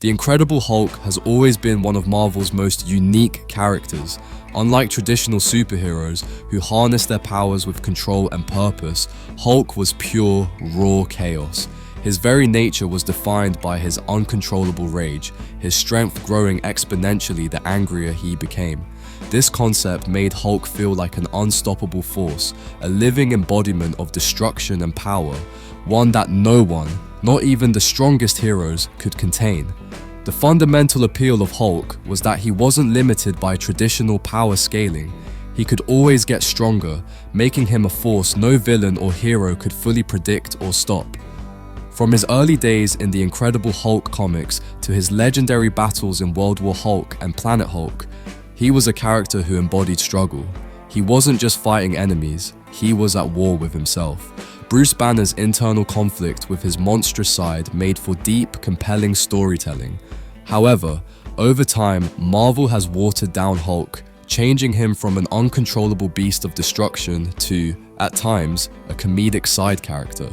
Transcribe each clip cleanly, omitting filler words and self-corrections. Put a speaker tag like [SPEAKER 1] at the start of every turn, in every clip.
[SPEAKER 1] The Incredible Hulk has always been one of Marvel's most unique characters. Unlike traditional superheroes who harness their powers with control and purpose, Hulk was pure, raw chaos. His very nature was defined by his uncontrollable rage, his strength growing exponentially the angrier he became. This concept made Hulk feel like an unstoppable force, a living embodiment of destruction and power, one that no one, not even the strongest heroes, could contain. The fundamental appeal of Hulk was that he wasn't limited by traditional power scaling. He could always get stronger, making him a force no villain or hero could fully predict or stop. From his early days in the Incredible Hulk comics to his legendary battles in World War Hulk and Planet Hulk, he was a character who embodied struggle. He wasn't just fighting enemies, he was at war with himself. Bruce Banner's internal conflict with his monstrous side made for deep, compelling storytelling. However, over time, Marvel has watered down Hulk, changing him from an uncontrollable beast of destruction to, at times, a comedic side character.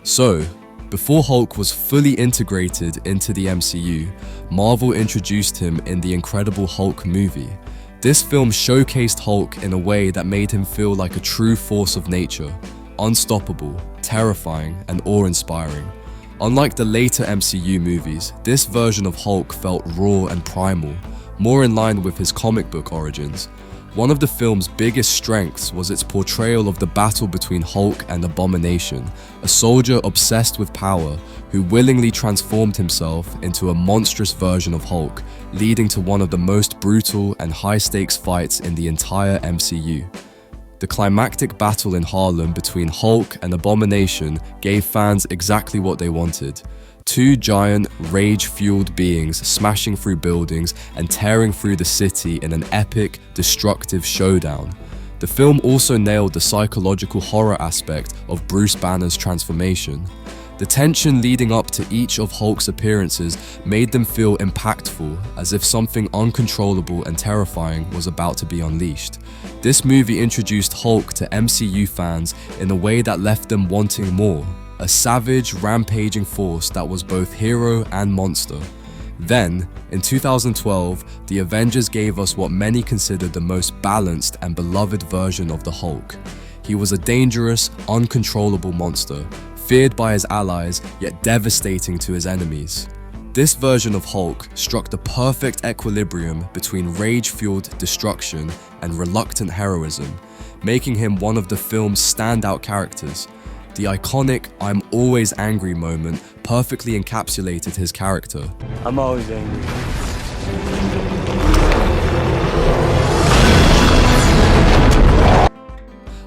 [SPEAKER 1] So, before Hulk was fully integrated into the MCU, Marvel introduced him in the Incredible Hulk movie. This film showcased Hulk in a way that made him feel like a true force of nature, unstoppable, terrifying, and awe-inspiring. Unlike the later MCU movies, this version of Hulk felt raw and primal, more in line with his comic book origins. One of the film's biggest strengths was its portrayal of the battle between Hulk and Abomination, a soldier obsessed with power who willingly transformed himself into a monstrous version of Hulk, leading to one of the most brutal and high-stakes fights in the entire MCU. The climactic battle in Harlem between Hulk and Abomination gave fans exactly what they wanted. Two giant, rage-fueled beings smashing through buildings and tearing through the city in an epic, destructive showdown. The film also nailed the psychological horror aspect of Bruce Banner's transformation. The tension leading up to each of Hulk's appearances made them feel impactful, as if something uncontrollable and terrifying was about to be unleashed. This movie introduced Hulk to MCU fans in a way that left them wanting more. A savage, rampaging force that was both hero and monster. Then, in 2012, the Avengers gave us what many considered the most balanced and beloved version of the Hulk. He was a dangerous, uncontrollable monster, feared by his allies, yet devastating to his enemies. This version of Hulk struck the perfect equilibrium between rage-fueled destruction and reluctant heroism, making him one of the film's standout characters. The iconic "I'm always angry" moment perfectly encapsulated his character.
[SPEAKER 2] I'm always angry.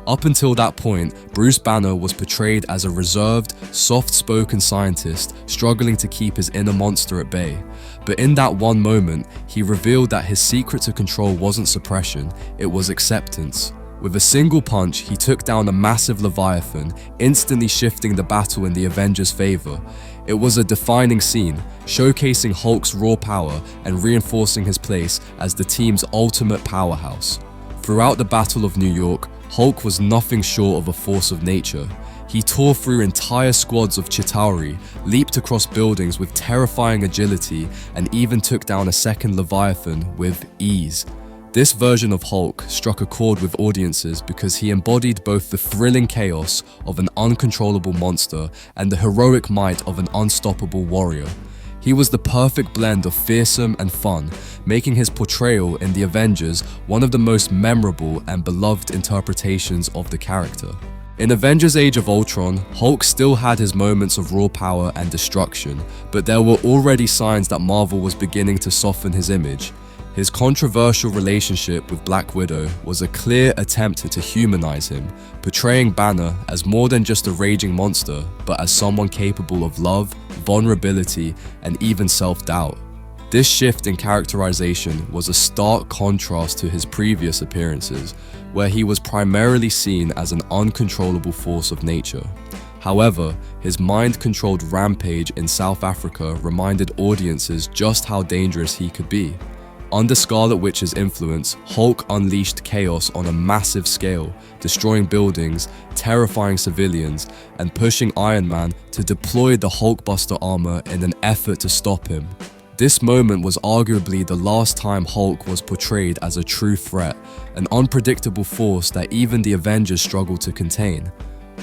[SPEAKER 1] Up until that point, Bruce Banner was portrayed as a reserved, soft-spoken scientist struggling to keep his inner monster at bay. But in that one moment, he revealed that his secret to control wasn't suppression, it was acceptance. With a single punch, he took down a massive Leviathan, instantly shifting the battle in the Avengers' favor. It was a defining scene, showcasing Hulk's raw power and reinforcing his place as the team's ultimate powerhouse. Throughout the Battle of New York, Hulk was nothing short of a force of nature. He tore through entire squads of Chitauri, leaped across buildings with terrifying agility, and even took down a second Leviathan with ease. This version of Hulk struck a chord with audiences because he embodied both the thrilling chaos of an uncontrollable monster and the heroic might of an unstoppable warrior. He was the perfect blend of fearsome and fun, making his portrayal in The Avengers one of the most memorable and beloved interpretations of the character. In Avengers Age of Ultron, Hulk still had his moments of raw power and destruction, but there were already signs that Marvel was beginning to soften his image. His controversial relationship with Black Widow was a clear attempt to humanize him, portraying Banner as more than just a raging monster, but as someone capable of love, vulnerability, and even self-doubt. This shift in characterization was a stark contrast to his previous appearances, where he was primarily seen as an uncontrollable force of nature. However, his mind-controlled rampage in South Africa reminded audiences just how dangerous he could be. Under Scarlet Witch's influence, Hulk unleashed chaos on a massive scale, destroying buildings, terrifying civilians, and pushing Iron Man to deploy the Hulkbuster armor in an effort to stop him. This moment was arguably the last time Hulk was portrayed as a true threat, an unpredictable force that even the Avengers struggled to contain.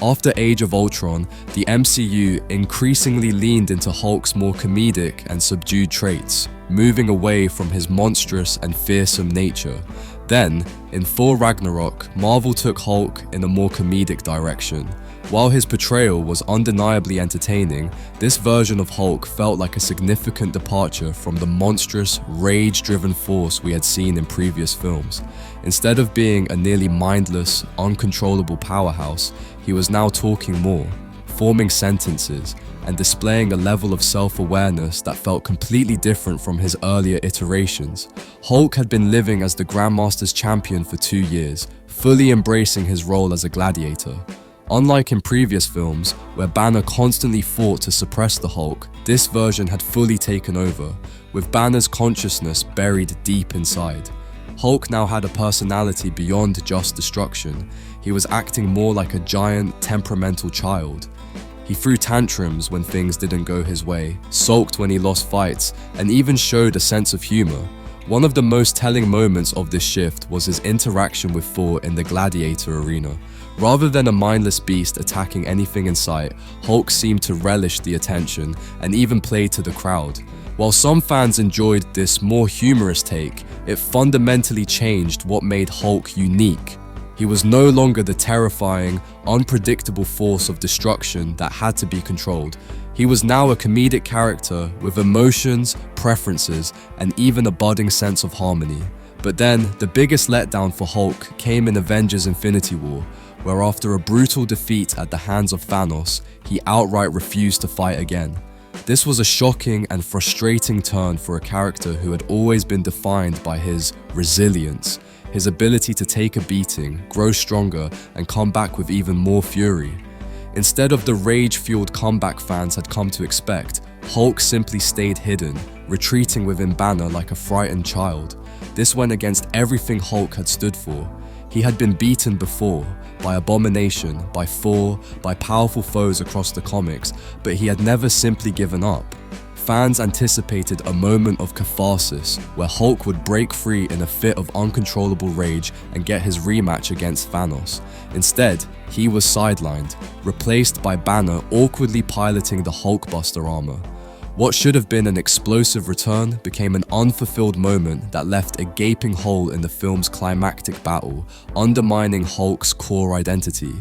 [SPEAKER 1] After Age of Ultron, the MCU increasingly leaned into Hulk's more comedic and subdued traits, moving away from his monstrous and fearsome nature. Then, in Thor Ragnarok, Marvel took Hulk in a more comedic direction. While his portrayal was undeniably entertaining, this version of Hulk felt like a significant departure from the monstrous, rage-driven force we had seen in previous films. Instead of being a nearly mindless, uncontrollable powerhouse, he was now talking more, forming sentences, and displaying a level of self-awareness that felt completely different from his earlier iterations. Hulk had been living as the Grandmaster's champion for 2 years, fully embracing his role as a gladiator. Unlike in previous films, where Banner constantly fought to suppress the Hulk, this version had fully taken over, with Banner's consciousness buried deep inside. Hulk now had a personality beyond just destruction. He was acting more like a giant, temperamental child. He threw tantrums when things didn't go his way, sulked when he lost fights, and even showed a sense of humor. One of the most telling moments of this shift was his interaction with Thor in the gladiator arena. Rather than a mindless beast attacking anything in sight, Hulk seemed to relish the attention and even played to the crowd. While some fans enjoyed this more humorous take, it fundamentally changed what made Hulk unique. He was no longer the terrifying, unpredictable force of destruction that had to be controlled. He was now a comedic character with emotions, preferences, and even a budding sense of harmony. But then, the biggest letdown for Hulk came in Avengers Infinity War, where after a brutal defeat at the hands of Thanos, he outright refused to fight again. This was a shocking and frustrating turn for a character who had always been defined by his resilience, his ability to take a beating, grow stronger, and come back with even more fury. Instead of the rage-fueled comeback fans had come to expect, Hulk simply stayed hidden, retreating within Banner like a frightened child. This went against everything Hulk had stood for. He had been beaten before, by Abomination, by Thor, by powerful foes across the comics, but he had never simply given up. Fans anticipated a moment of catharsis, where Hulk would break free in a fit of uncontrollable rage and get his rematch against Thanos. Instead, he was sidelined, replaced by Banner awkwardly piloting the Hulkbuster armor. What should have been an explosive return became an unfulfilled moment that left a gaping hole in the film's climactic battle, undermining Hulk's core identity.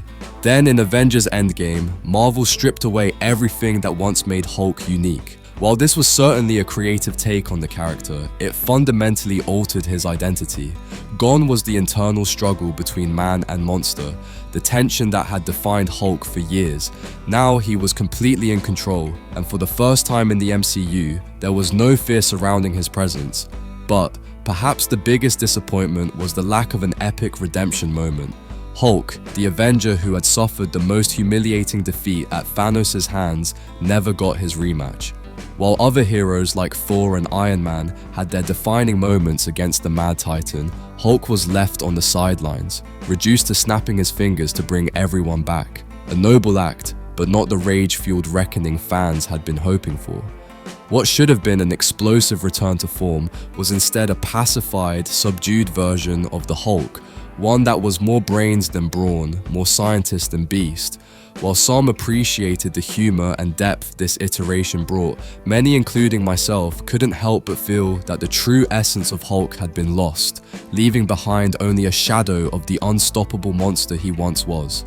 [SPEAKER 1] Then in Avengers Endgame, Marvel stripped away everything that once made Hulk unique. While this was certainly a creative take on the character, it fundamentally altered his identity. Gone was the internal struggle between man and monster, the tension that had defined Hulk for years. Now he was completely in control, and for the first time in the MCU, there was no fear surrounding his presence. But perhaps the biggest disappointment was the lack of an epic redemption moment. Hulk, the Avenger who had suffered the most humiliating defeat at Thanos' hands, never got his rematch. While other heroes like Thor and Iron Man had their defining moments against the Mad Titan, Hulk was left on the sidelines, reduced to snapping his fingers to bring everyone back. A noble act, but not the rage-fueled reckoning fans had been hoping for. What should have been an explosive return to form was instead a pacified, subdued version of the Hulk, one that was more brains than brawn, more scientist than beast. While some appreciated the humor and depth this iteration brought, many, including myself, couldn't help but feel that the true essence of Hulk had been lost, leaving behind only a shadow of the unstoppable monster he once was.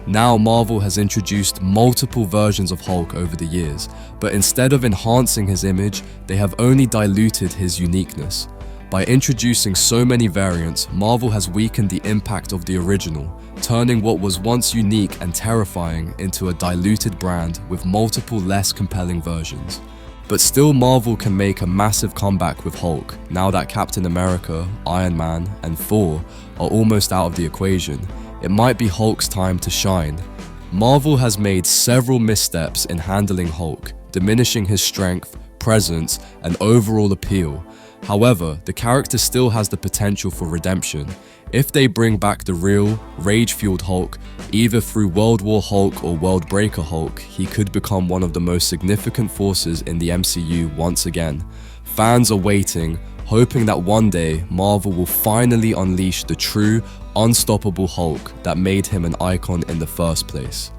[SPEAKER 1] Now Marvel has introduced multiple versions of Hulk over the years, but instead of enhancing his image, they have only diluted his uniqueness. By introducing so many variants, Marvel has weakened the impact of the original, turning what was once unique and terrifying into a diluted brand with multiple less compelling versions. But still, Marvel can make a massive comeback with Hulk, now that Captain America, Iron Man, and Thor are almost out of the equation. It might be Hulk's time to shine. Marvel has made several missteps in handling Hulk, diminishing his strength, presence, and overall appeal. However, the character still has the potential for redemption. If they bring back the real, rage-fueled Hulk, either through World War Hulk or World Breaker Hulk, he could become one of the most significant forces in the MCU once again. Fans are waiting, hoping that one day Marvel will finally unleash the true, unstoppable Hulk that made him an icon in the first place.